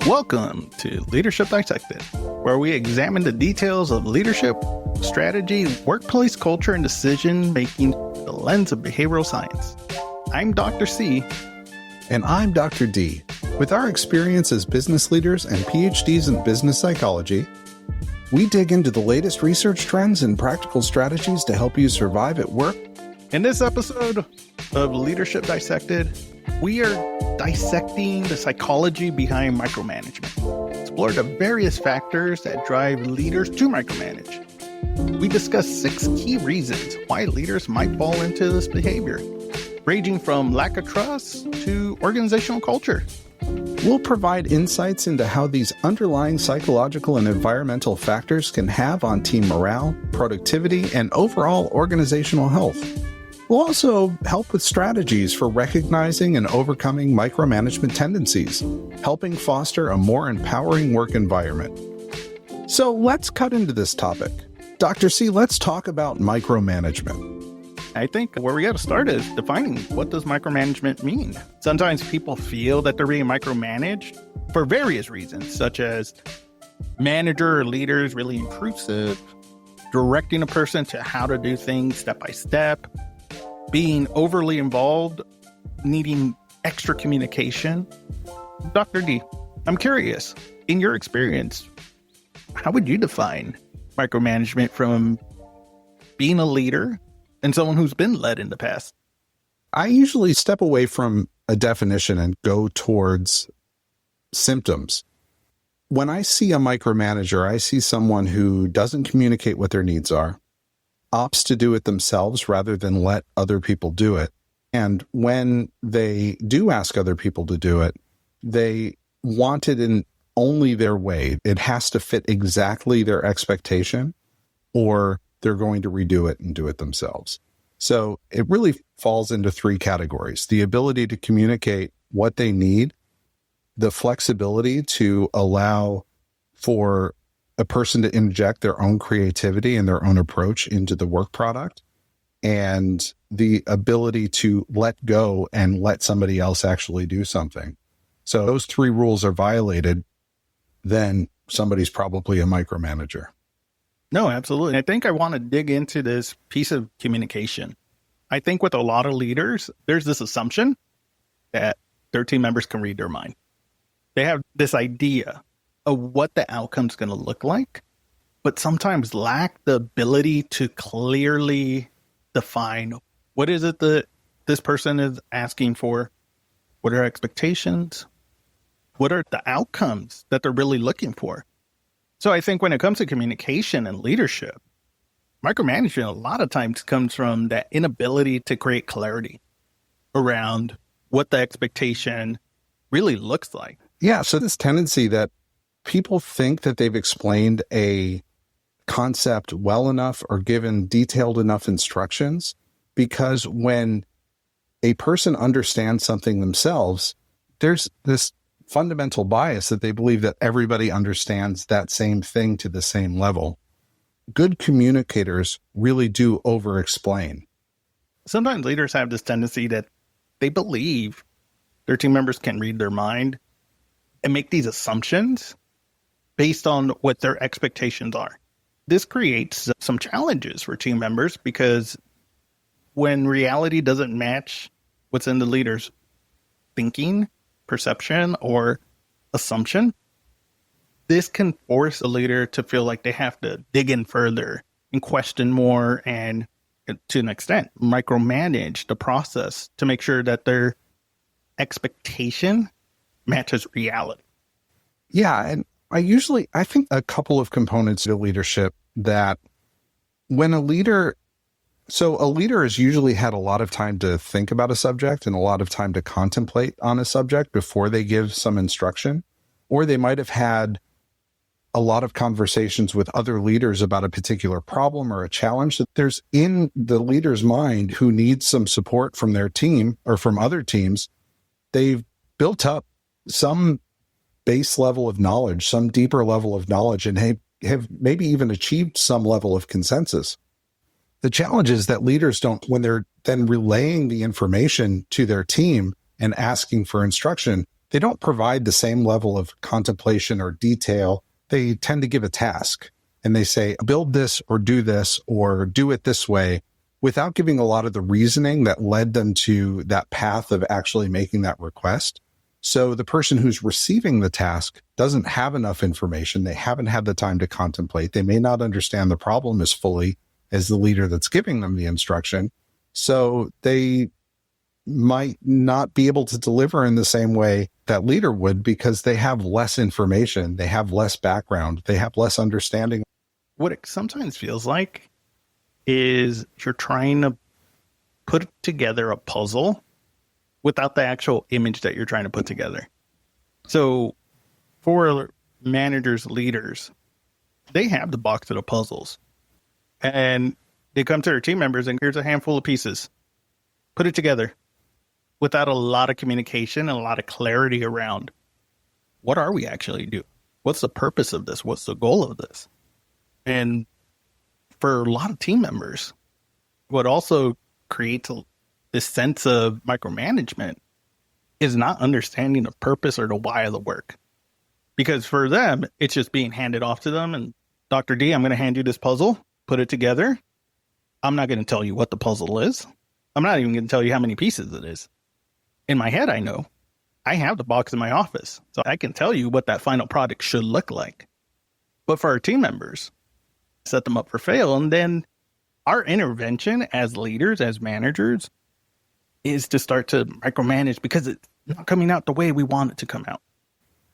Welcome to Leadership Dissected, where we examine the details of leadership, strategy, workplace culture, and decision-making through the lens of behavioral science. I'm Dr. C. And I'm Dr. D. With our experience as business leaders and PhDs in business psychology, we dig into the latest research trends and practical strategies to help you survive at work. In this episode of Leadership Dissected, we are dissecting the psychology behind micromanagement. Explore the various factors that drive leaders to micromanage. We discuss 6 key reasons why leaders might fall into this behavior, ranging from lack of trust to organizational culture. We'll provide insights into how these underlying psychological and environmental factors can have on team morale, productivity, and overall organizational health. We'll also help with strategies for recognizing and overcoming micromanagement tendencies, helping foster a more empowering work environment. So let's cut into this topic. Dr. C, let's talk about micromanagement. I think where we got to start is defining what does micromanagement mean. Sometimes people feel that they're being micromanaged for various reasons, such as manager or leaders really intrusive, directing a person to how to do things step by step, being overly involved, needing extra communication. Dr. D, I'm curious, in your experience, how would you define micromanagement from being a leader and someone who's been led in the past? I usually step away from a definition and go towards symptoms. When I see a micromanager, I see someone who doesn't communicate what their needs are, opts to do it themselves rather than let other people do it. And when they do ask other people to do it, they want it in only their way. It has to fit exactly their expectation, or they're going to redo it and do it themselves. So it really falls into 3 categories: the ability to communicate what they need, the flexibility to allow for a person to inject their own creativity and their own approach into the work product, and the ability to let go and let somebody else actually do something. So those 3 rules are violated, then somebody's probably a micromanager. No, absolutely. I think I want to dig into this piece of communication. I think with a lot of leaders, there's this assumption that their team members can read their mind. They have this idea of what the outcome's going to look like, but sometimes lack the ability to clearly define what is it that this person is asking for, what are expectations, what are the outcomes that they're really looking for. So I think when it comes to communication and leadership, micromanagement a lot of times comes from that inability to create clarity around what the expectation really looks like. Yeah, so this tendency that people think that they've explained a concept well enough or given detailed enough instructions, because when a person understands something themselves, there's this fundamental bias that they believe that everybody understands that same thing to the same level. Good communicators really do over-explain. Sometimes leaders have this tendency that they believe their team members can read their mind and make these assumptions based on what their expectations are. This creates some challenges for team members because when reality doesn't match what's in the leader's thinking, perception, or assumption, this can force a leader to feel like they have to dig in further and question more and, to an extent, micromanage the process to make sure that their expectation matches reality. Yeah, and I think a couple of components to leadership that when a leader has usually had a lot of time to think about a subject and a lot of time to contemplate on a subject before they give some instruction, or they might have had a lot of conversations with other leaders about a particular problem or a challenge that there's in the leader's mind who needs some support from their team or from other teams. They've built up some base level of knowledge, some deeper level of knowledge, and have maybe even achieved some level of consensus. The challenge is that leaders don't, when they're then relaying the information to their team and asking for instruction, they don't provide the same level of contemplation or detail. They tend to give a task and they say, build this or do it this way, without giving a lot of the reasoning that led them to that path of actually making that request. So the person who's receiving the task doesn't have enough information. They haven't had the time to contemplate. They may not understand the problem as fully as the leader that's giving them the instruction. So they might not be able to deliver in the same way that leader would because they have less information. They have less background. They have less understanding. What it sometimes feels like is you're trying to put together a puzzle without the actual image that you're trying to put together. So for managers, leaders, they have the box of the puzzles and they come to their team members and here's a handful of pieces. Put it together without a lot of communication and a lot of clarity around what are we actually doing? What's the purpose of this? What's the goal of this? And for a lot of team members, what also creates this sense of micromanagement is not understanding the purpose or the why of the work. Because for them, it's just being handed off to them. And Dr. D, I'm going to hand you this puzzle, put it together. I'm not going to tell you what the puzzle is. I'm not even going to tell you how many pieces it is. In my head, I know. I have the box in my office, so I can tell you what that final product should look like. But for our team members, set them up for fail. And then our intervention as leaders, as managers, is to start to micromanage because it's not coming out the way we want it to come out.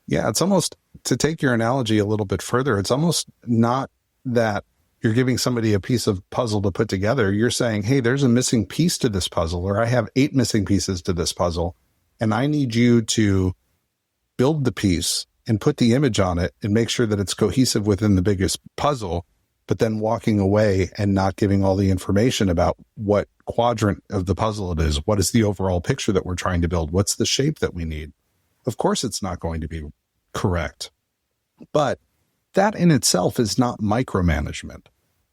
Yeah, it's almost, to take your analogy a little bit further, it's almost not that you're giving somebody a piece of puzzle to put together. You're saying, hey, there's a missing piece to this puzzle, or I have 8 missing pieces to this puzzle, and I need you to build the piece and put the image on it and make sure that it's cohesive within the biggest puzzle, but then walking away and not giving all the information about what quadrant of the puzzle it is. What is the overall picture that we're trying to build? What's the shape that we need? Of course, it's not going to be correct. But that in itself is not micromanagement.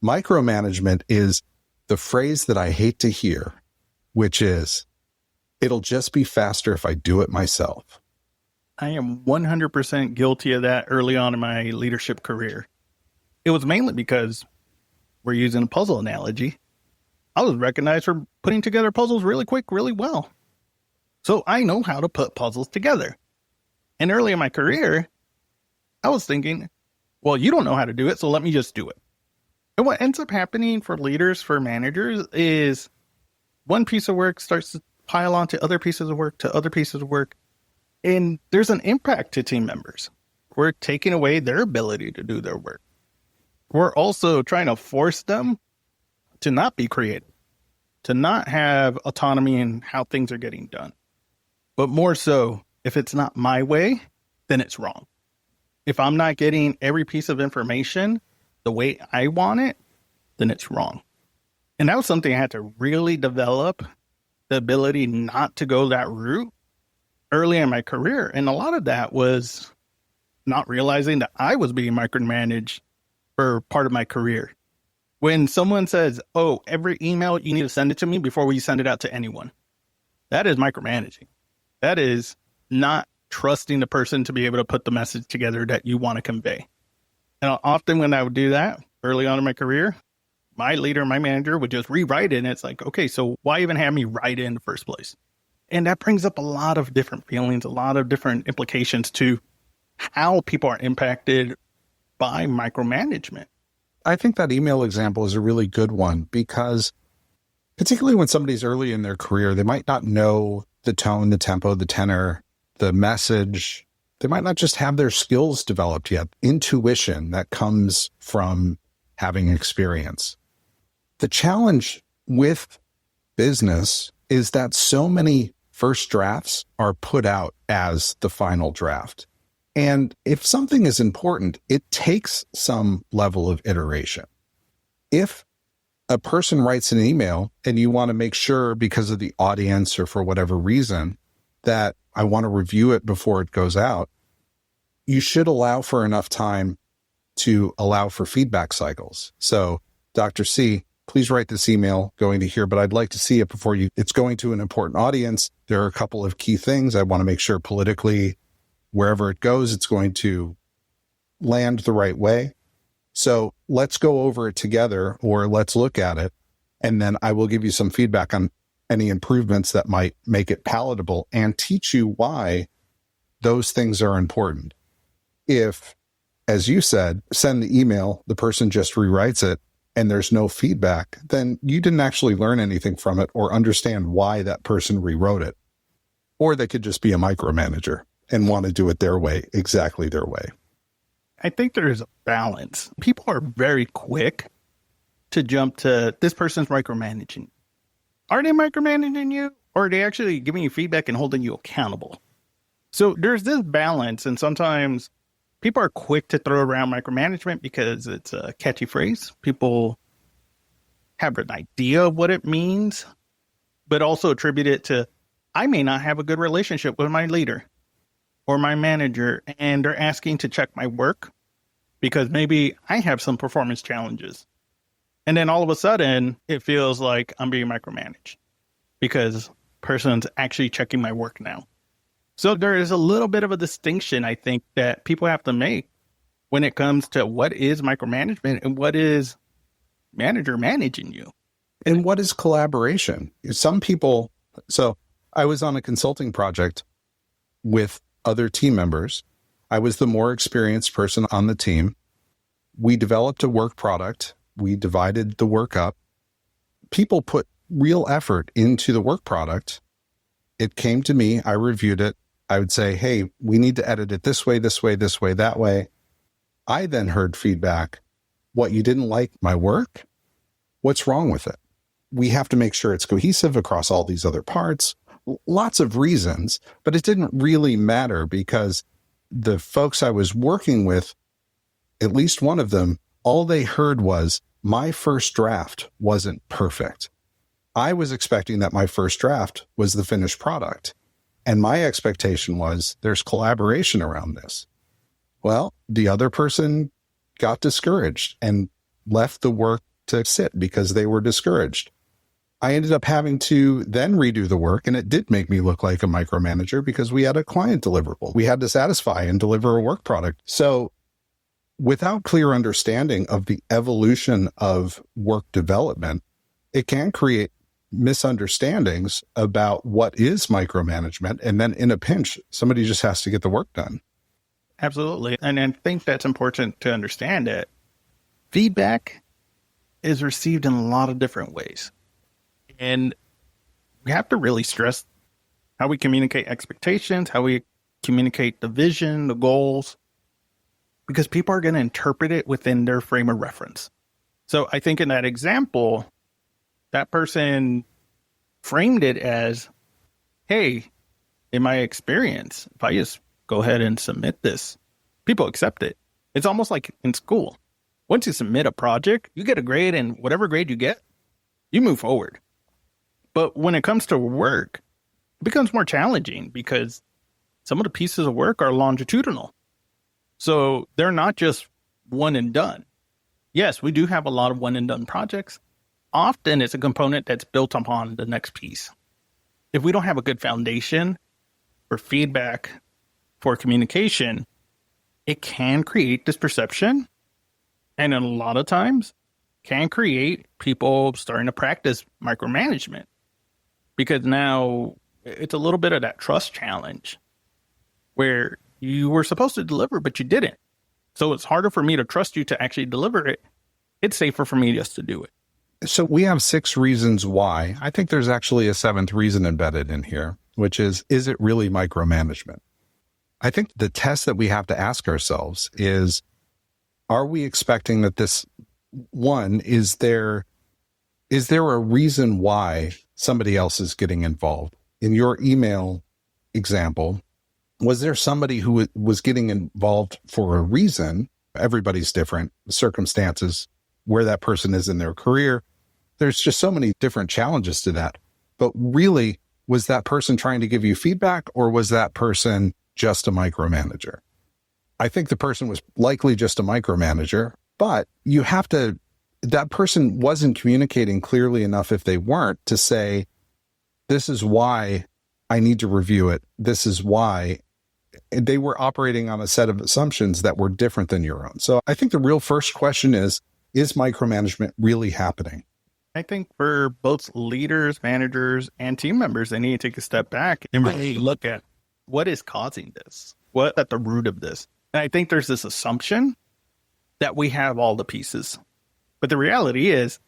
Micromanagement is the phrase that I hate to hear, which is, it'll just be faster if I do it myself. I am 100% guilty of that early on in my leadership career. It was mainly because we're using a puzzle analogy. I was recognized for putting together puzzles really quick, really well. So I know how to put puzzles together. And early in my career, I was thinking, well, you don't know how to do it, so let me just do it. And what ends up happening for leaders, for managers, is one piece of work starts to pile on to other pieces of work, to other pieces of work. And there's an impact to team members. We're taking away their ability to do their work. We're also trying to force them to not be creative, to not have autonomy in how things are getting done. But more so, if it's not my way, then it's wrong. If I'm not getting every piece of information the way I want it, then it's wrong. And that was something I had to really develop, the ability not to go that route early in my career. And a lot of that was not realizing that I was being micromanaged for part of my career. When someone says, oh, every email, you need to send it to me before we send it out to anyone. That is micromanaging. That is not trusting the person to be able to put the message together that you want to convey. And often when I would do that early on in my career, my leader, my manager would just rewrite it. And it's like, okay, so why even have me write it in the first place? And that brings up a lot of different feelings, a lot of different implications to how people are impacted by micromanagement. I think that email example is a really good one because particularly when somebody's early in their career, they might not know the tone, the tempo, the tenor, the message. They might not just have their skills developed yet. Intuition that comes from having experience. The challenge with business is that so many first drafts are put out as the final draft. And if something is important, it takes some level of iteration. If a person writes an email and you want to make sure because of the audience or for whatever reason that I want to review it before it goes out, you should allow for enough time to allow for feedback cycles. So, Dr. C, please write this email going to here, but I'd like to see it before it's going to an important audience. There are a couple of key things. I want to make sure politically, wherever it goes, it's going to land the right way. So let's go over it together, or let's look at it. And then I will give you some feedback on any improvements that might make it palatable and teach you why those things are important. If, as you said, send the email, the person just rewrites it, and there's no feedback, then you didn't actually learn anything from it or understand why that person rewrote it. Or they could just be a micromanager and want to do it their way, exactly their way. I think there's a balance. People are very quick to jump to this person's micromanaging. Are they micromanaging you, or are they actually giving you feedback and holding you accountable? So there's this balance, and sometimes people are quick to throw around micromanagement because it's a catchy phrase. People have an idea of what it means, but also attribute it to, I may not have a good relationship with my leader or my manager, and they're asking to check my work because maybe I have some performance challenges. And then all of a sudden, it feels like I'm being micromanaged because person's actually checking my work now. So there is a little bit of a distinction, I think, that people have to make when it comes to what is micromanagement and what is manager managing you. And what is collaboration? Some people, so I was on a consulting project with other team members. I was the more experienced person on the team. We developed a work product. We divided the work up. People put real effort into the work product. It came to me. I reviewed it. I would say, hey, we need to edit it this way, this way, this way, that way. I then heard feedback. What, you didn't like my work? What's wrong with it? We have to make sure it's cohesive across all these other parts. Lots of reasons, but it didn't really matter because the folks I was working with, at least one of them, all they heard was my first draft wasn't perfect. I was expecting that my first draft was the finished product. And my expectation was there's collaboration around this. Well, the other person got discouraged and left the work to sit because they were discouraged. I ended up having to then redo the work, and it did make me look like a micromanager because we had a client deliverable. We had to satisfy and deliver a work product. So without clear understanding of the evolution of work development, it can create misunderstandings about what is micromanagement. And then in a pinch, somebody just has to get the work done. Absolutely. And I think that's important to understand that feedback is received in a lot of different ways. And we have to really stress how we communicate expectations, how we communicate the vision, the goals, because people are going to interpret it within their frame of reference. So I think in that example, that person framed it as, hey, in my experience, if I just go ahead and submit this, people accept it. It's almost like in school. Once you submit a project, you get a grade, and whatever grade you get, you move forward. But when it comes to work, it becomes more challenging because some of the pieces of work are longitudinal. So they're not just one and done. Yes, we do have a lot of one and done projects. Often it's a component that's built upon the next piece. If we don't have a good foundation for feedback, for communication, it can create this perception. And a lot of times can create people starting to practice micromanagement. Because now it's a little bit of that trust challenge where you were supposed to deliver, but you didn't. So it's harder for me to trust you to actually deliver it. It's safer for me just to do it. So we have 6 reasons why. I think there's actually a 7th reason embedded in here, which is it really micromanagement? I think the test that we have to ask ourselves is, are we expecting that this one, is there a reason why somebody else is getting involved? In your email example, was there somebody who was getting involved for a reason? Everybody's different, circumstances, where that person is in their career. There's just so many different challenges to that. But really, was that person trying to give you feedback, or was that person just a micromanager? I think the person was likely just a micromanager, but you have to that person wasn't communicating clearly enough if they weren't to say, this is why I need to review it. This is why. They were operating on a set of assumptions that were different than your own. So I think the real first question is micromanagement really happening? I think for both leaders, managers, and team members, they need to take a step back and really look at what is causing this, what's at the root of this. And I think there's this assumption that we have all the pieces. But the reality is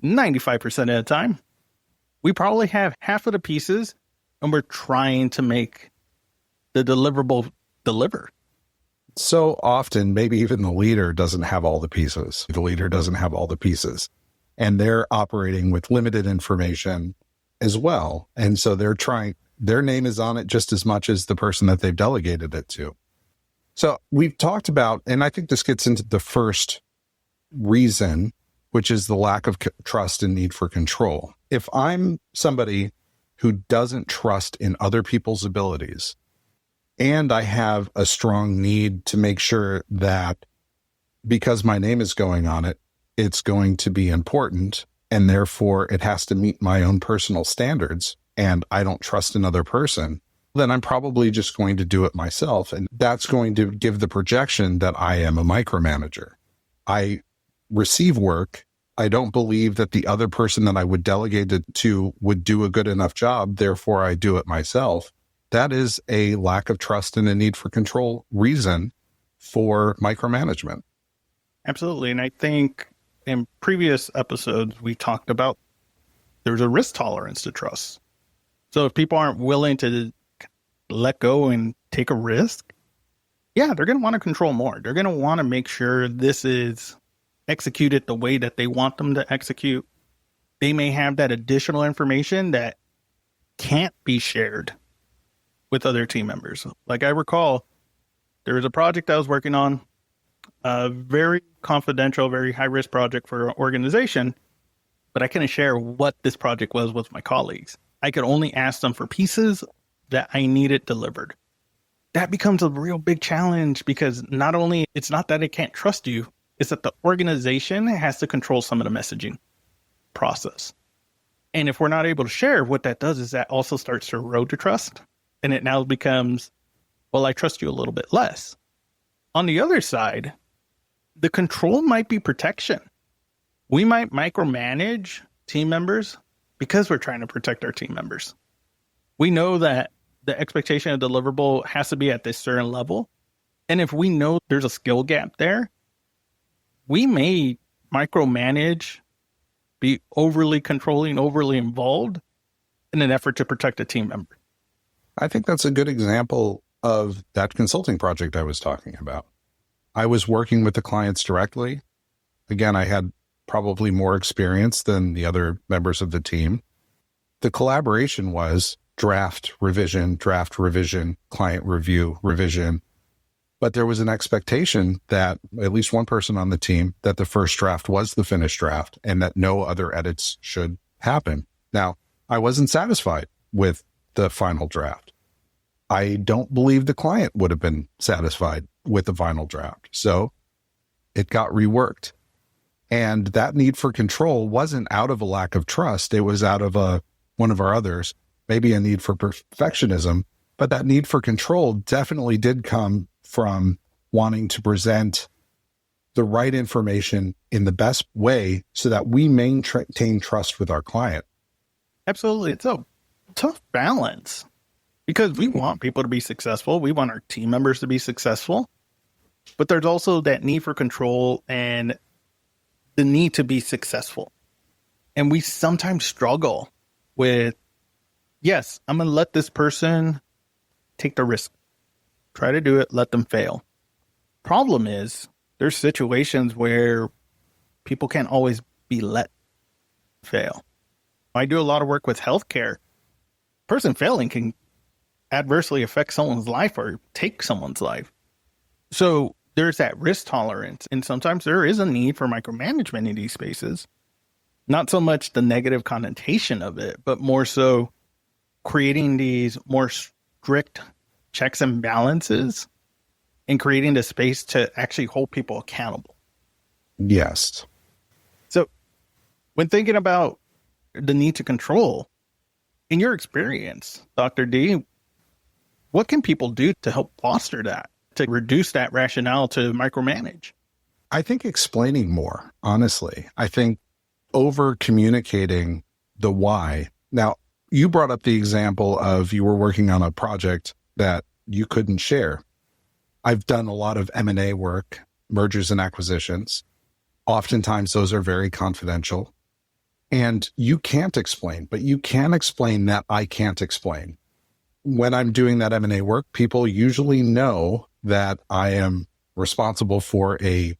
95% of the time, we probably have half of the pieces and we're trying to make the deliverable deliver. So often, maybe even the leader doesn't have all the pieces. The leader doesn't have all the pieces. And they're operating with limited information as well. And so they're trying, their name is on it just as much as the person that they've delegated it to. So we've talked about, and I think this gets into the first reason, which is the lack of trust and need for control. If I'm somebody who doesn't trust in other people's abilities, and I have a strong need to make sure that because my name is going on it, it's going to be important, and therefore it has to meet my own personal standards, and I don't trust another person, then I'm probably just going to do it myself. And that's going to give the projection that I am a micromanager. I receive work. I don't believe that the other person that I would delegate it to would do a good enough job. Therefore, I do it myself. That is a lack of trust and a need for control reason for micromanagement. Absolutely. And I think in previous episodes, we talked about there's a risk tolerance to trust. So if people aren't willing to let go and take a risk, yeah, they're going to want to control more. They're going to want to make sure this is executed the way that they want them to execute. They may have that additional information that can't be shared with other team members. Like I recall, there was a project I was working on, a very confidential, very high-risk project for an organization, but I couldn't share what this project was with my colleagues. I could only ask them for pieces that I needed delivered. That becomes a real big challenge because not only, it's not that it can't trust you, it's that the organization has to control some of the messaging process. And if we're not able to share, what that does is that also starts to erode the trust. And it now becomes, well, I trust you a little bit less. On the other side, the control might be protection. We might micromanage team members because we're trying to protect our team members. We know that the expectation of deliverable has to be at this certain level. And if we know there's a skill gap there, we may micromanage, be overly controlling, overly involved in an effort to protect a team member. I think that's a good example of that consulting project I was talking about. I was working with the clients directly. Again, I had probably more experience than the other members of the team. The collaboration was draft, revision, client review, revision. But there was an expectation that at least one person on the team, that the first draft was the finished draft and that no other edits should happen. Now, I wasn't satisfied with the final draft. I don't believe the client would have been satisfied with the final draft. So it got reworked. And that need for control wasn't out of a lack of trust. It was out of one of our others, maybe a need for perfectionism. But that need for control definitely did come from wanting to present the right information in the best way so that we maintain trust with our client. Absolutely. It's a tough balance because we want people to be successful. We want our team members to be successful. But there's also that need for control and the need to be successful. And we sometimes struggle with, yes, I'm going to let this person take the risk. Try to do it, let them fail. Problem is, there's situations where people can't always be let fail. I do a lot of work with healthcare. Person failing can adversely affect someone's life or take someone's life. So there's that risk tolerance. And sometimes there is a need for micromanagement in these spaces. Not so much the negative connotation of it, but more so creating these more strict checks and balances and creating the space to actually hold people accountable. Yes. When thinking about the need to control, in your experience, Dr. D, what can people do to help foster that, to reduce that rationale to micromanage? I think explaining more, honestly. I think over communicating the why. Now, you brought up the example of you were working on a project that you couldn't share. I've done a lot of M&A work, mergers and acquisitions. Oftentimes, those are very confidential. And you can't explain, but you can explain that I can't explain. When I'm doing that M&A work, people usually know that I am responsible for a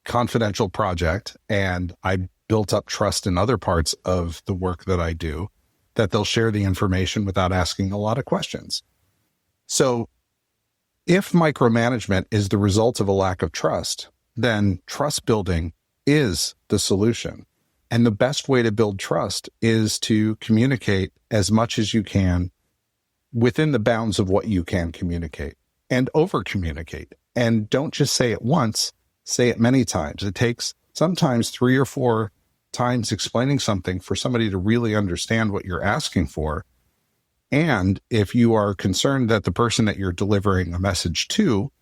confidential project, and I built up trust in other parts of the work that I do, that they'll share the information without asking a lot of questions. So if micromanagement is the result of a lack of trust, then trust building is the solution. And the best way to build trust is to communicate as much as you can within the bounds of what you can communicate, and over communicate. And don't just say it once, say it many times. It takes sometimes 3 or 4 times explaining something for somebody to really understand what you're asking for. And if you are concerned that the person that you're delivering a message to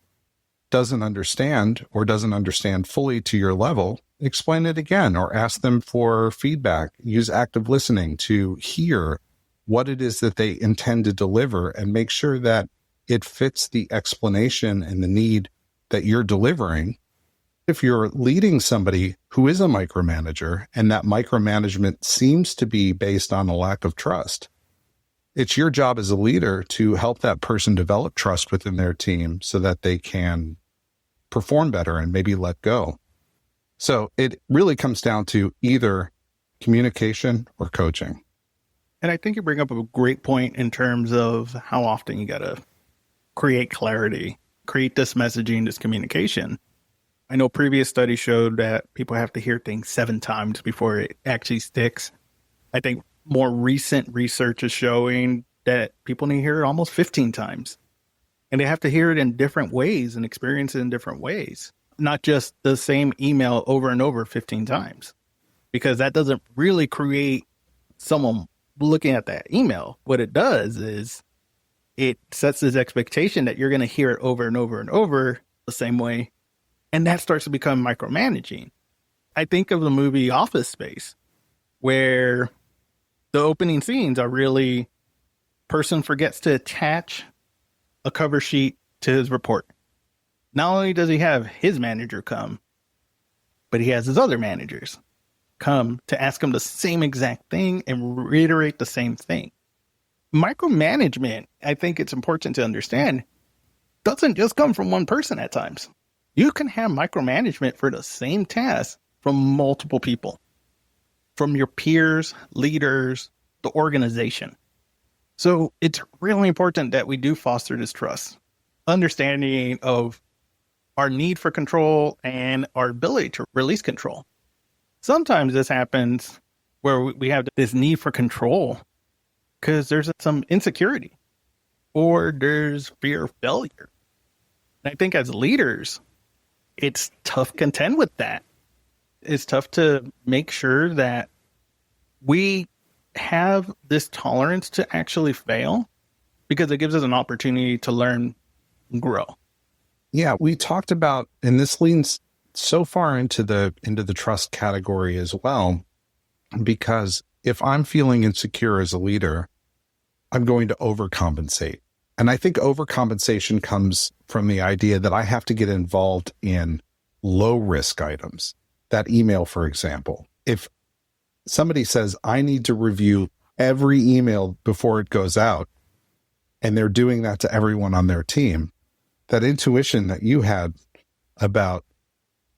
doesn't understand or doesn't understand fully to your level, explain it again or ask them for feedback. Use active listening to hear what it is that they intend to deliver and make sure that it fits the explanation and the need that you're delivering. If you're leading somebody who is a micromanager and that micromanagement seems to be based on a lack of trust, it's your job as a leader to help that person develop trust within their team so that they can perform better and maybe let go. So it really comes down to either communication or coaching. And I think you bring up a great point in terms of how often you got to create clarity, create this messaging, this communication. I know previous studies showed that people have to hear things 7 times before it actually sticks. I think more recent research is showing that people need to hear it almost 15 times. And they have to hear it in different ways and experience it in different ways, not just the same email over and over 15 times, because that doesn't really create someone looking at that email. What it does is it sets this expectation that you're going to hear it over and over and over the same way. And that starts to become micromanaging. I think of the movie Office Space, where the opening scenes are really person forgets to attach a cover sheet to his report. Not only does he have his manager come, but he has his other managers come to ask him the same exact thing and reiterate the same thing. Micromanagement, I think it's important to understand, doesn't just come from one person at times. You can have micromanagement for the same task from multiple people, from your peers, leaders, the organization. So it's really important that we do foster this trust, understanding of our need for control and our ability to release control. Sometimes this happens where we have this need for control because there's some insecurity or there's fear of failure. And I think as leaders, it's tough to contend with that. It's tough to make sure that we have this tolerance to actually fail because it gives us an opportunity to learn and grow. Yeah, we talked about, and this leans so far into the trust category as well, because if I'm feeling insecure as a leader, I'm going to overcompensate. And I think overcompensation comes from the idea that I have to get involved in low risk items. That email, for example, if somebody says, I need to review every email before it goes out, and they're doing that to everyone on their team, that intuition that you had about,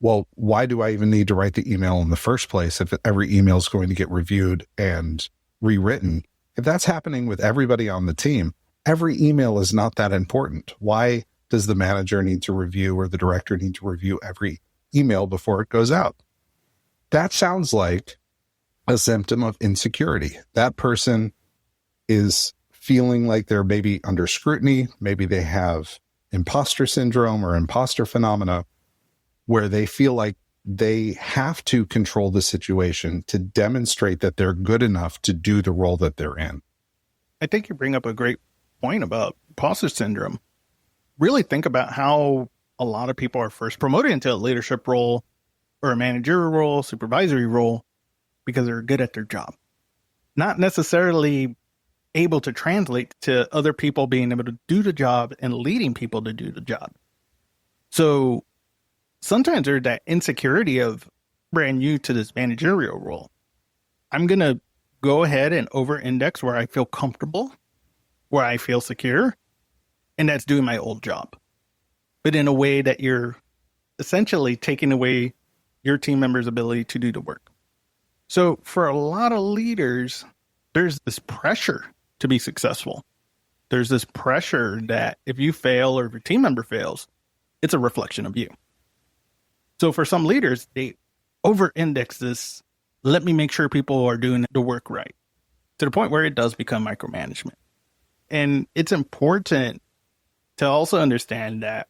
well, why do I even need to write the email in the first place if every email is going to get reviewed and rewritten? If that's happening with everybody on the team, every email is not that important. Why does the manager need to review or the director need to review every email before it goes out? That sounds like a symptom of insecurity. That person is feeling like they're maybe under scrutiny. Maybe they have imposter syndrome or imposter phenomena where they feel like they have to control the situation to demonstrate that they're good enough to do the role that they're in. I think you bring up a great point about imposter syndrome. Really think about how a lot of people are first promoted into a leadership role or a managerial role, supervisory role, because they're good at their job. Not necessarily able to translate to other people being able to do the job and leading people to do the job. So sometimes there's that insecurity of brand new to this managerial role. I'm going to go ahead and over-index where I feel comfortable, where I feel secure, and that's doing my old job. But in a way that you're essentially taking away your team members' ability to do the work. So for a lot of leaders, there's this pressure to be successful. There's this pressure that if you fail or if your team member fails, it's a reflection of you. So for some leaders, they over-index this, let me make sure people are doing the work right, to the point where it does become micromanagement. And it's important to also understand that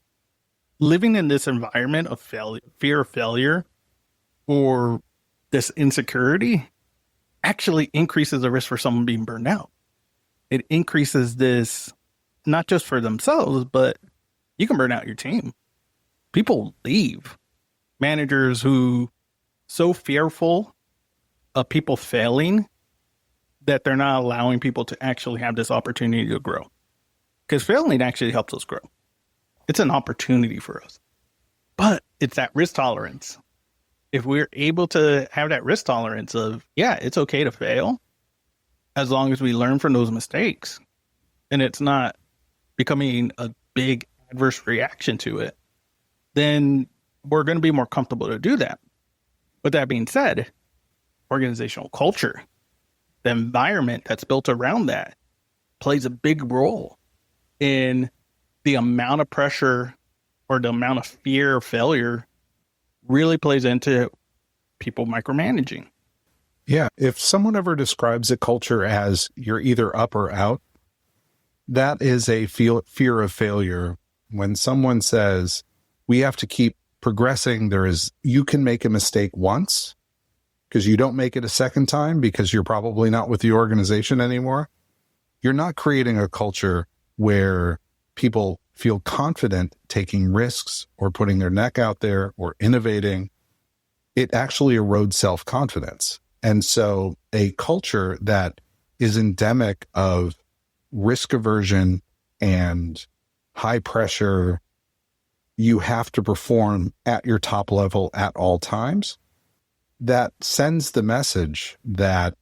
living in this environment of fear of failure or this insecurity actually increases the risk for someone being burned out. It increases this, not just for themselves, but you can burn out your team. People leave. Managers who so fearful of people failing that they're not allowing people to actually have this opportunity to grow. Because failing actually helps us grow. It's an opportunity for us. But it's that risk tolerance. If we're able to have that risk tolerance of, yeah, it's okay to fail, as long as we learn from those mistakes, and it's not becoming a big adverse reaction to it, then we're going to be more comfortable to do that. With that being said, organizational culture, the environment that's built around that, plays a big role in the amount of pressure or the amount of fear of failure really plays into people micromanaging. Yeah. If someone ever describes a culture as you're either up or out, that is a fear of failure. When someone says we have to keep progressing, you can make a mistake once because you don't make it a second time because you're probably not with the organization anymore. You're not creating a culture where people feel confident taking risks or putting their neck out there or innovating. It actually erodes self-confidence. And so a culture that is endemic of risk aversion and high pressure, you have to perform at your top level at all times, that sends the message that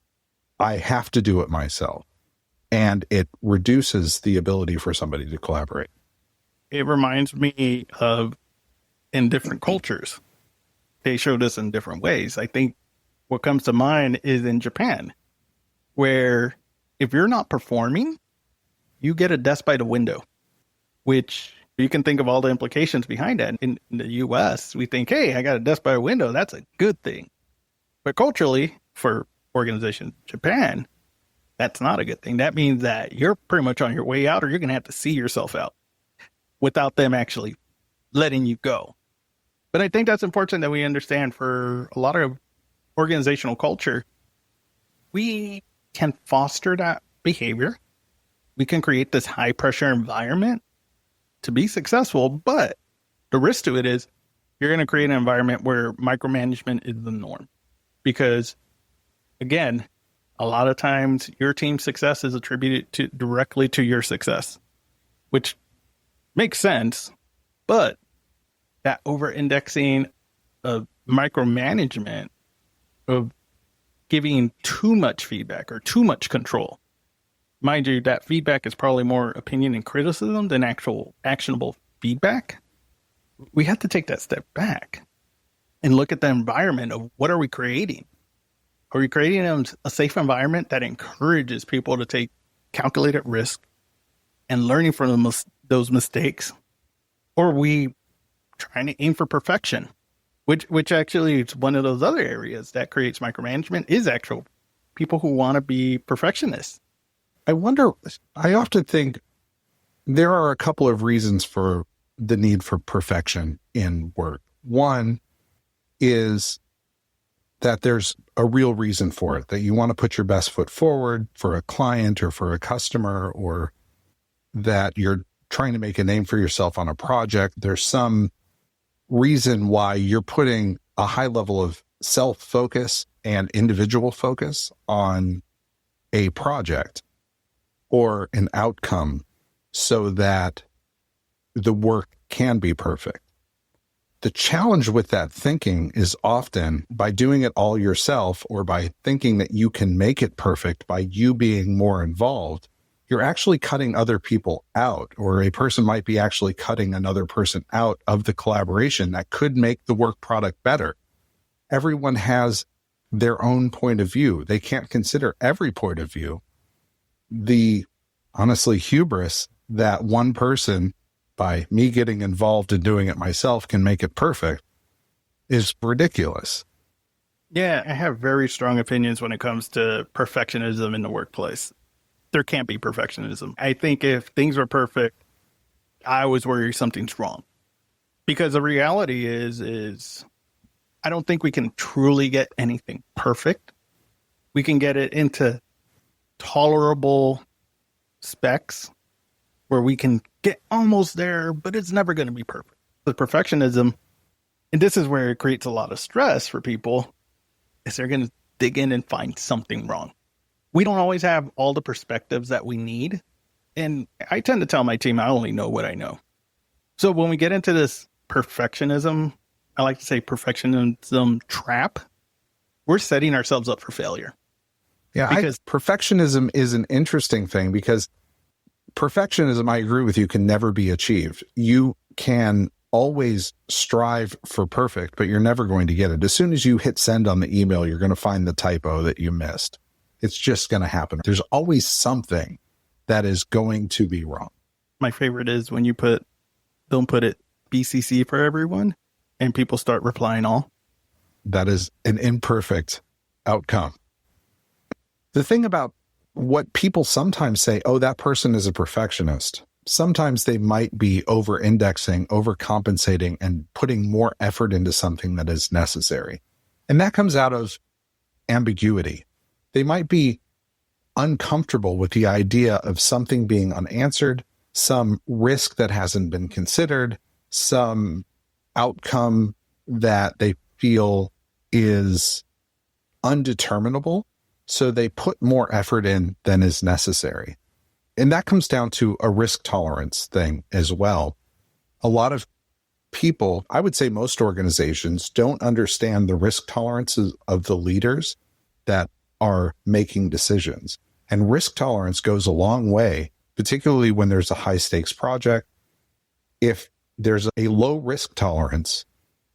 I have to do it myself. And it reduces the ability for somebody to collaborate. It reminds me of in different cultures. They show this in different ways. I think what comes to mind is in Japan, where if you're not performing, you get a death by the window, which you can think of all the implications behind that. In the US, we think, hey, I got a death by a window. That's a good thing. But culturally, for organizations in Japan, that's not a good thing. That means that you're pretty much on your way out, or you're going to have to see yourself out without them actually letting you go. But I think that's important that we understand for a lot of organizational culture. We can foster that behavior. We can create this high pressure environment to be successful, but the risk to it is you're going to create an environment where micromanagement is the norm. Because again, a lot of times your team's success is attributed directly to your success, which makes sense, but that over-indexing of micromanagement, of giving too much feedback or too much control. Mind you, that feedback is probably more opinion and criticism than actual actionable feedback. We have to take that step back and look at the environment of what are we creating? Are we creating a safe environment that encourages people to take calculated risk and learning from those mistakes? Or are we trying to aim for perfection? Which actually is one of those other areas that creates micromanagement, is actual people who want to be perfectionists. I often think there are a couple of reasons for the need for perfection in work. One, is that there's a real reason for it, that you want to put your best foot forward for a client or for a customer, or that you're trying to make a name for yourself on a project. There's some reason why you're putting a high level of self-focus and individual focus on a project or an outcome so that the work can be perfect. The challenge with that thinking is often by doing it all yourself, or by thinking that you can make it perfect by you being more involved, you're actually cutting other people out, or a person might be actually cutting another person out of the collaboration that could make the work product better. Everyone has their own point of view. They can't consider every point of view. The honestly hubris that one person, by me getting involved and doing it myself, can make it perfect is ridiculous. Yeah, I have very strong opinions when it comes to perfectionism in the workplace. There can't be perfectionism. I think if things were perfect, I always worry something's wrong. Because the reality is I don't think we can truly get anything perfect. We can get it into tolerable specs where we can get almost there, but it's never going to be perfect. The perfectionism, and this is where it creates a lot of stress for people, is they're going to dig in and find something wrong. We don't always have all the perspectives that we need. And I tend to tell my team, I only know what I know. So when we get into this perfectionism, I like to say perfectionism trap, we're setting ourselves up for failure. Yeah, because perfectionism is an interesting thing, because perfectionism, I agree with you, can never be achieved. You can always strive for perfect, but you're never going to get it. As soon as you hit send on the email, you're going to find the typo that you missed. It's just going to happen. There's always something that is going to be wrong. My favorite is when you don't put it BCC for everyone and people start replying all. That is an imperfect outcome. The thing about what people sometimes say, oh, that person is a perfectionist. Sometimes they might be over-indexing, overcompensating, and putting more effort into something that is necessary. And that comes out of ambiguity. They might be uncomfortable with the idea of something being unanswered, some risk that hasn't been considered, some outcome that they feel is undeterminable. So they put more effort in than is necessary. And that comes down to a risk tolerance thing as well. A lot of people, I would say most organizations, don't understand the risk tolerances of the leaders that are making decisions. And risk tolerance goes a long way, particularly when there's a high stakes project. If there's a low risk tolerance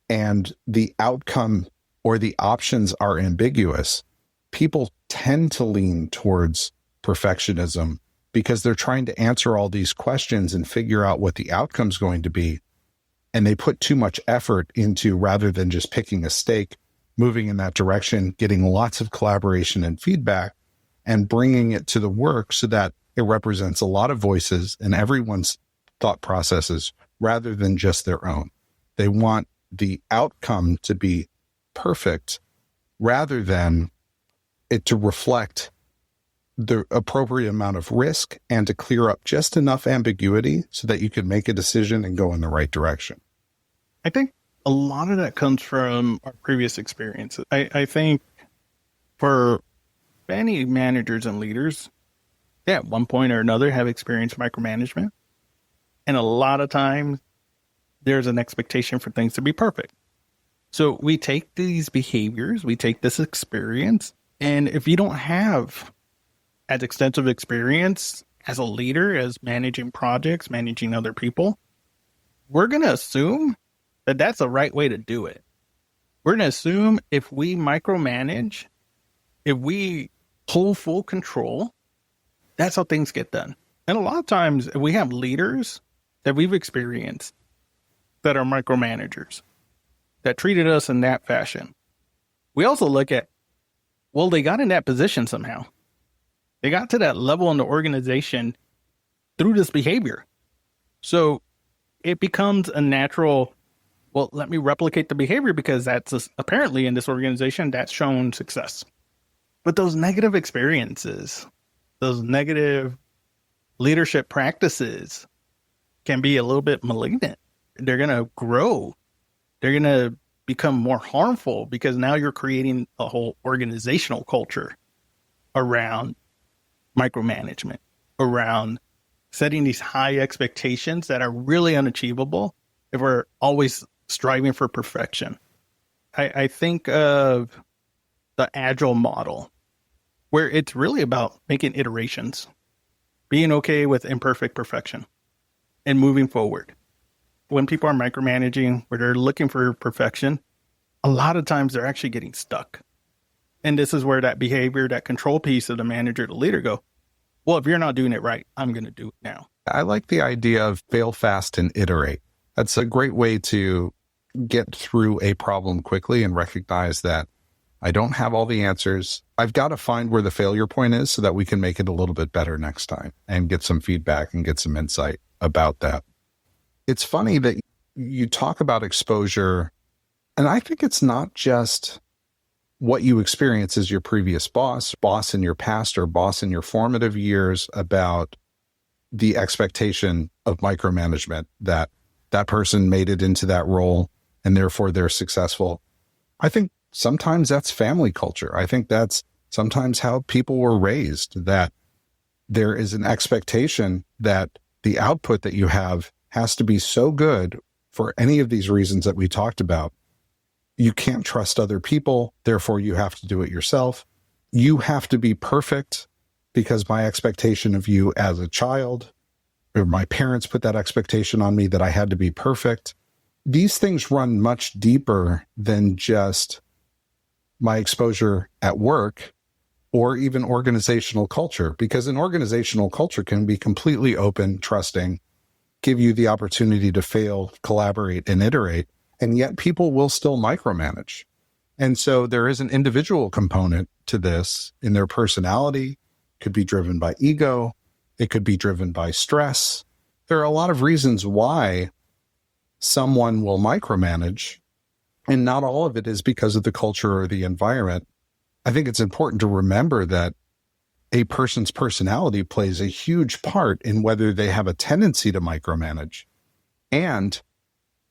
and the outcome or the options are ambiguous, people tend to lean towards perfectionism because they're trying to answer all these questions and figure out what the outcome's going to be. And they put too much effort into, rather than just picking a stake, moving in that direction, getting lots of collaboration and feedback, and bringing it to the work so that it represents a lot of voices and everyone's thought processes rather than just their own. They want the outcome to be perfect rather than it to reflect the appropriate amount of risk and to clear up just enough ambiguity so that you can make a decision and go in the right direction. I think a lot of that comes from our previous experiences. I think for many managers and leaders, they at one point or another have experienced micromanagement. And a lot of times there's an expectation for things to be perfect. So we take these behaviors, we take this experience, and if you don't have as extensive experience as a leader, as managing projects, managing other people, we're going to assume that that's the right way to do it. We're going to assume if we micromanage, if we pull full control, that's how things get done. And a lot of times we have leaders that we've experienced that are micromanagers that treated us in that fashion. We also look at, well, they got in that position somehow. They got to that level in the organization through this behavior. So it becomes a natural Well, let me replicate the behavior because apparently in this organization that's shown success. But those negative experiences, those negative leadership practices can be a little bit malignant. They're going to grow. They're going to become more harmful because now you're creating a whole organizational culture around micromanagement, around setting these high expectations that are really unachievable if we're always striving for perfection. I think of the agile model where it's really about making iterations, being okay with imperfect perfection and moving forward. When people are micromanaging, where they're looking for perfection, a lot of times they're actually getting stuck. And this is where that behavior, that control piece of the manager, the leader go, well, if you're not doing it right, I'm going to do it now. I like the idea of fail fast and iterate. That's a great way to get through a problem quickly and recognize that I don't have all the answers. I've got to find where the failure point is so that we can make it a little bit better next time and get some feedback and get some insight about that. It's funny that you talk about exposure, and I think it's not just what you experience as your previous boss in your past or boss in your formative years about the expectation of micromanagement, that that person made it into that role and therefore they're successful. I think sometimes that's family culture. I think that's sometimes how people were raised, that there is an expectation that the output that you have has to be so good for any of these reasons that we talked about. You can't trust other people, therefore you have to do it yourself. You have to be perfect because my expectation of you as a child, or my parents put that expectation on me that I had to be perfect. These things run much deeper than just my exposure at work or even organizational culture, because an organizational culture can be completely open, trusting, give you the opportunity to fail, collaborate, and iterate, and yet people will still micromanage. And so there is an individual component to this in their personality. It could be driven by ego. It could be driven by stress. There are a lot of reasons why someone will micromanage, and not all of it is because of the culture or the environment. I think it's important to remember that a person's personality plays a huge part in whether they have a tendency to micromanage, and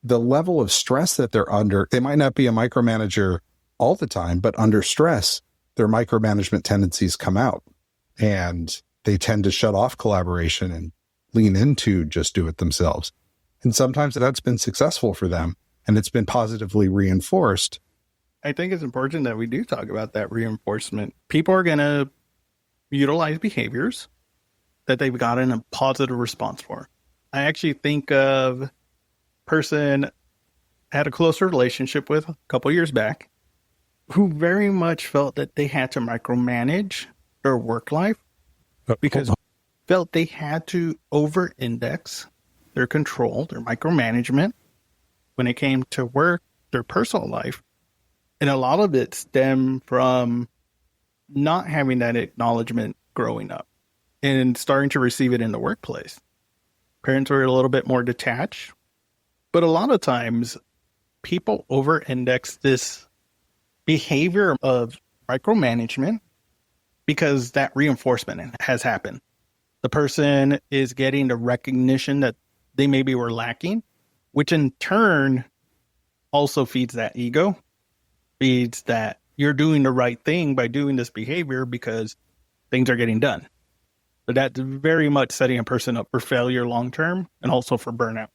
the level of stress that they're under. They might not be a micromanager all the time, but under stress, their micromanagement tendencies come out and they tend to shut off collaboration and lean into just do it themselves. And sometimes that's been successful for them and it's been positively reinforced. I think it's important that we do talk about that reinforcement. People are going to utilize behaviors that they've gotten a positive response for. I actually think of a person had a closer relationship with a couple years back who very much felt that they had to micromanage their work life because felt they had to over-index their control, their micromanagement when it came to work, their personal life. And a lot of it stemmed from not having that acknowledgement growing up and starting to receive it in the workplace. Parents were a little bit more detached, but a lot of times people over-index this behavior of micromanagement because that reinforcement has happened. The person is getting the recognition that they maybe were lacking, which in turn also feeds that ego, feeds that you're doing the right thing by doing this behavior because things are getting done. But that's very much setting a person up for failure long-term and also for burnout.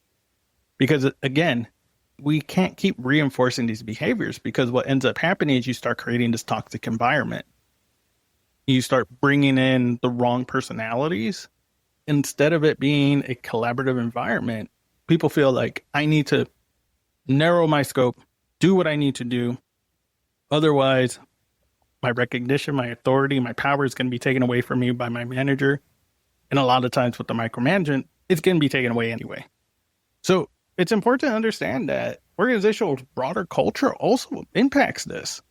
Because again, we can't keep reinforcing these behaviors because what ends up happening is you start creating this toxic environment. You start bringing in the wrong personalities. Instead of it being a collaborative environment, people feel like I need to narrow my scope, do what I need to do. Otherwise, my recognition, my authority, my power is going to be taken away from me by my manager. And a lot of times with the micromanagement, it's going to be taken away anyway. So it's important to understand that organizational broader culture also impacts this.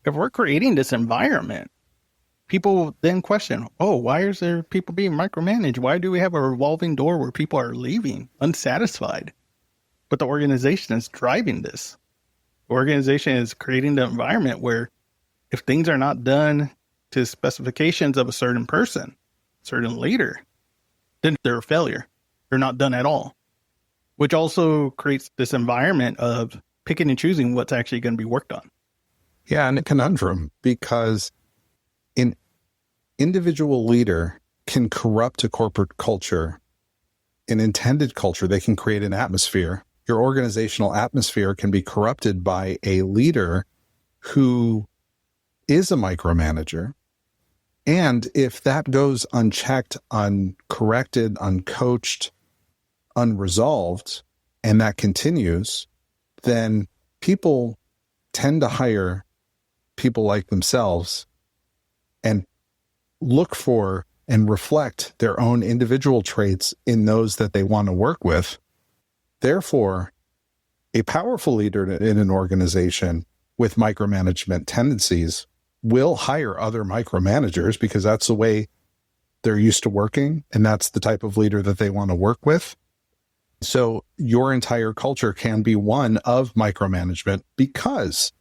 If we're creating this environment, people then question, oh, why is there people being micromanaged? Why do we have a revolving door where people are leaving unsatisfied? but the organization is driving this. The organization is creating the environment where if things are not done to specifications of a certain person, certain leader, then they're a failure. They're not done at all, which also creates this environment of picking and choosing what's actually going to be worked on. Yeah, and a conundrum, because an individual leader can corrupt a corporate culture, an intended culture. They can create an atmosphere. Your organizational atmosphere can be corrupted by a leader who is a micromanager. And if that goes unchecked, uncorrected, uncoached, unresolved, and that continues, then people tend to hire people like themselves and look for and reflect their own individual traits in those that they want to work with. Therefore, a powerful leader in an organization with micromanagement tendencies will hire other micromanagers because that's the way they're used to working, and that's the type of leader that they want to work with. So your entire culture can be one of micromanagement because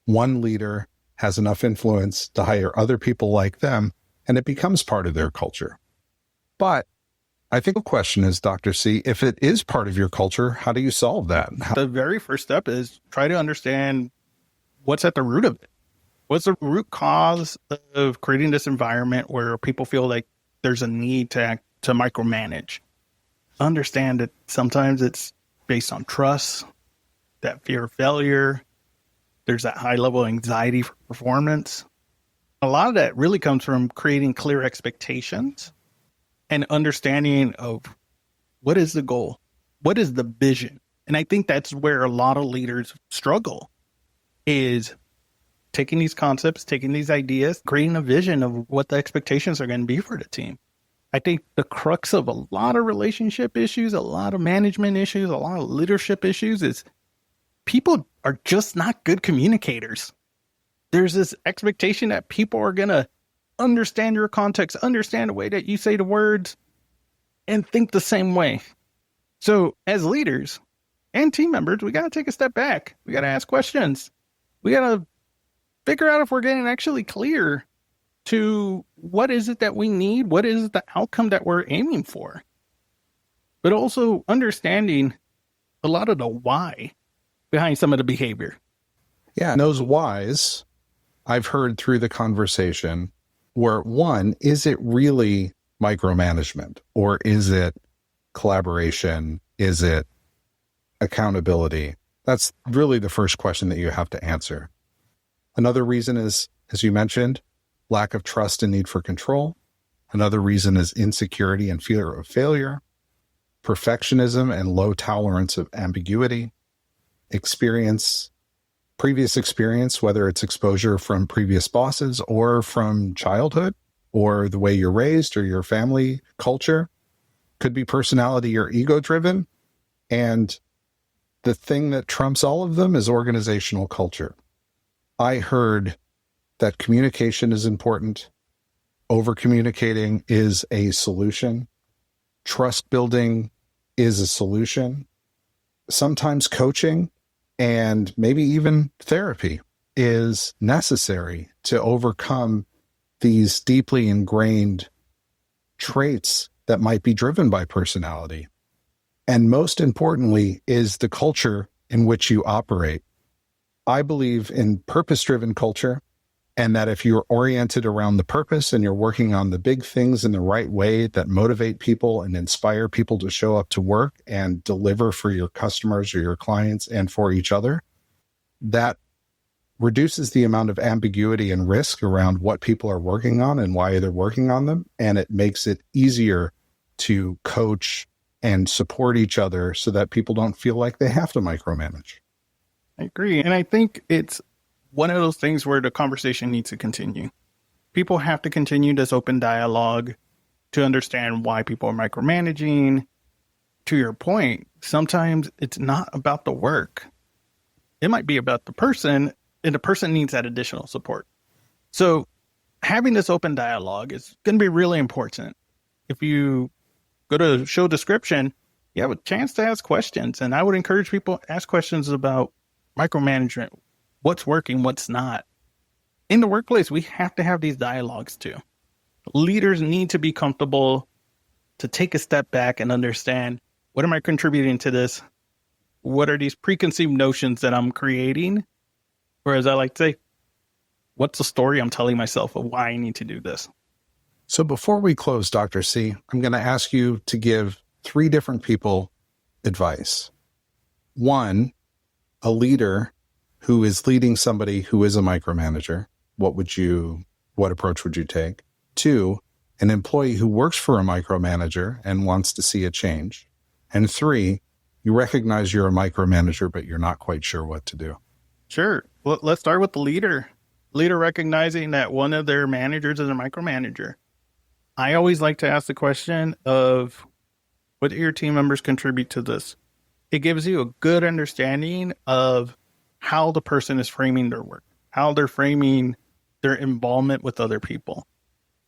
one leader has enough influence to hire other people like them, and it becomes part of their culture. But I think the question is, Dr. C, if it is part of your culture, how do you solve that? The very first step is try to understand what's at the root of it. What's the root cause of creating this environment where people feel like there's a need to micromanage? Understand that sometimes it's based on trust, that fear of failure. There's that high level of anxiety for performance. A lot of that really comes from creating clear expectations and understanding of what is the goal? What is the vision? And I think that's where a lot of leaders struggle, is taking these concepts, taking these ideas, creating a vision of what the expectations are going to be for the team. I think the crux of a lot of relationship issues, a lot of management issues, a lot of leadership issues is people are just not good communicators. There's this expectation that people are going to understand your context, understand the way that you say the words, and think the same way. So as leaders and team members, we got to take a step back. We got to ask questions. We got to figure out if we're getting actually clear to what is it that we need? What is the outcome that we're aiming for? But also understanding a lot of the why behind some of the behavior. Yeah, and those whys I've heard through the conversation where, one, is it really micromanagement, or is it collaboration? Is it accountability? That's really the first question that you have to answer. Another reason is, as you mentioned, lack of trust and need for control. Another reason is insecurity and fear of failure, perfectionism and low tolerance of ambiguity, previous experience, whether it's exposure from previous bosses or from childhood or the way you're raised or your family culture. Could be personality or ego driven. And the thing that trumps all of them is organizational culture. I heard that communication is important. Over communicating is a solution. Trust building is a solution. Sometimes coaching and maybe even therapy is necessary to overcome these deeply ingrained traits that might be driven by personality. And most importantly is the culture in which you operate. I believe in purpose-driven culture, and that if you're oriented around the purpose and you're working on the big things in the right way that motivate people and inspire people to show up to work and deliver for your customers or your clients and for each other, that reduces the amount of ambiguity and risk around what people are working on and why they're working on them. And it makes it easier to coach and support each other so that people don't feel like they have to micromanage. I agree. And I think it's one of those things where the conversation needs to continue. People have to continue this open dialogue to understand why people are micromanaging. To your point, sometimes it's not about the work. It might be about the person, and the person needs that additional support. So having this open dialogue is going to be really important. If you go to show description, you have a chance to ask questions. And I would encourage people to ask questions about micromanagement, what's working, what's not. In the workplace, we have to have these dialogues too. Leaders need to be comfortable to take a step back and understand, what am I contributing to this? What are these preconceived notions that I'm creating? Or as I like to say, what's the story I'm telling myself of why I need to do this? So before we close, Dr. C, I'm going to ask you to give 3 different people advice. 1, a leader who is leading somebody who is a micromanager. What approach would you take? 2, an employee who works for a micromanager and wants to see a change. And 3, you recognize you're a micromanager, but you're not quite sure what to do. Sure. Well, let's start with the leader. Leader recognizing that one of their managers is a micromanager. I always like to ask the question of, what do your team members contribute to this? It gives you a good understanding of how the person is framing their work, how they're framing their involvement with other people.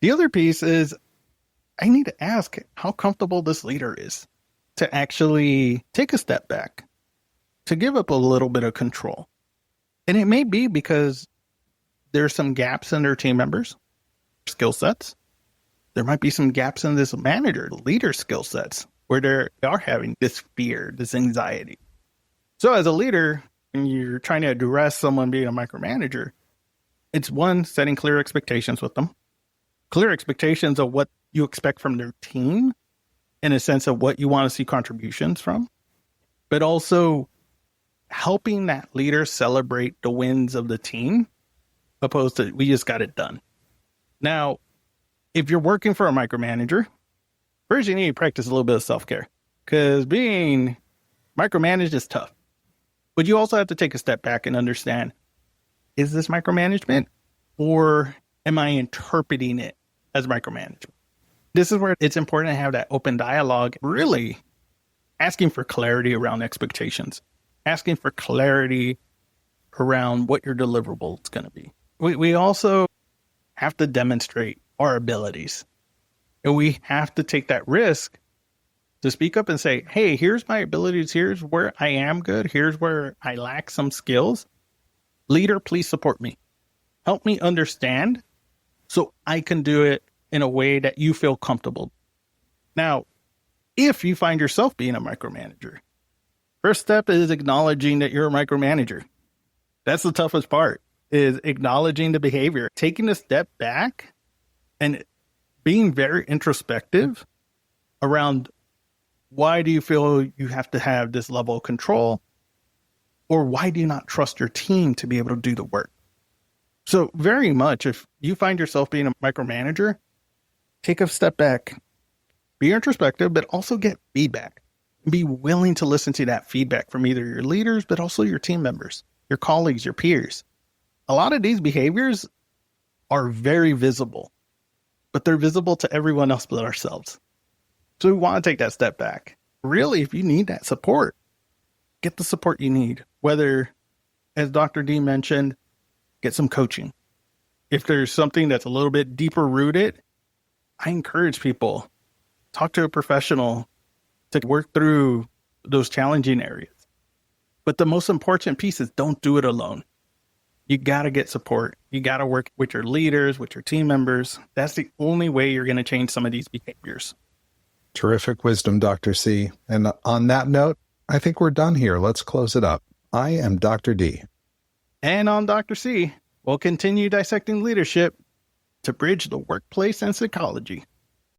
The other piece is, I need to ask how comfortable this leader is to actually take a step back, to give up a little bit of control. And it may be because there's some gaps in their team members' skill sets. There might be some gaps in this manager, leader skill sets, where they are having this fear, this anxiety. So as a leader, when you're trying to address someone being a micromanager, it's 1, setting clear expectations with them. Clear expectations of what you expect from their team, in a sense of what you want to see contributions from, but also helping that leader celebrate the wins of the team, opposed to, we just got it done. Now, if you're working for a micromanager, first you need to practice a little bit of self-care, because being micromanaged is tough. But you also have to take a step back and understand, is this micromanagement, or am I interpreting it as micromanagement? This is where it's important to have that open dialogue, really asking for clarity around expectations, asking for clarity around what your deliverable is going to be. We also have to demonstrate our abilities. And we have to take that risk to speak up and say, hey, here's my abilities. Here's where I am good. Here's where I lack some skills. Leader, please support me. Help me understand so I can do it in a way that you feel comfortable. Now, if you find yourself being a micromanager, first step is acknowledging that you're a micromanager. That's the toughest part, is acknowledging the behavior, taking a step back and being very introspective around, why do you feel you have to have this level of control? Or why do you not trust your team to be able to do the work? So very much, if you find yourself being a micromanager, take a step back, be introspective, but also get feedback. Be willing to listen to that feedback from either your leaders, but also your team members, your colleagues, your peers. A lot of these behaviors are very visible, but they're visible to everyone else but ourselves. So we want to take that step back. Really, if you need that support, get the support you need. Whether, as Dr. D mentioned, get some coaching. If there's something that's a little bit deeper rooted, I encourage people, talk to a professional to work through those challenging areas. But the most important piece is, don't do it alone. You got to get support. You got to work with your leaders, with your team members. That's the only way you're going to change some of these behaviors. Terrific wisdom, Dr. C. And on that note, I think we're done here. Let's close it up. I am Dr. D. And I'm Dr. C. We'll continue dissecting leadership to bridge the workplace and psychology.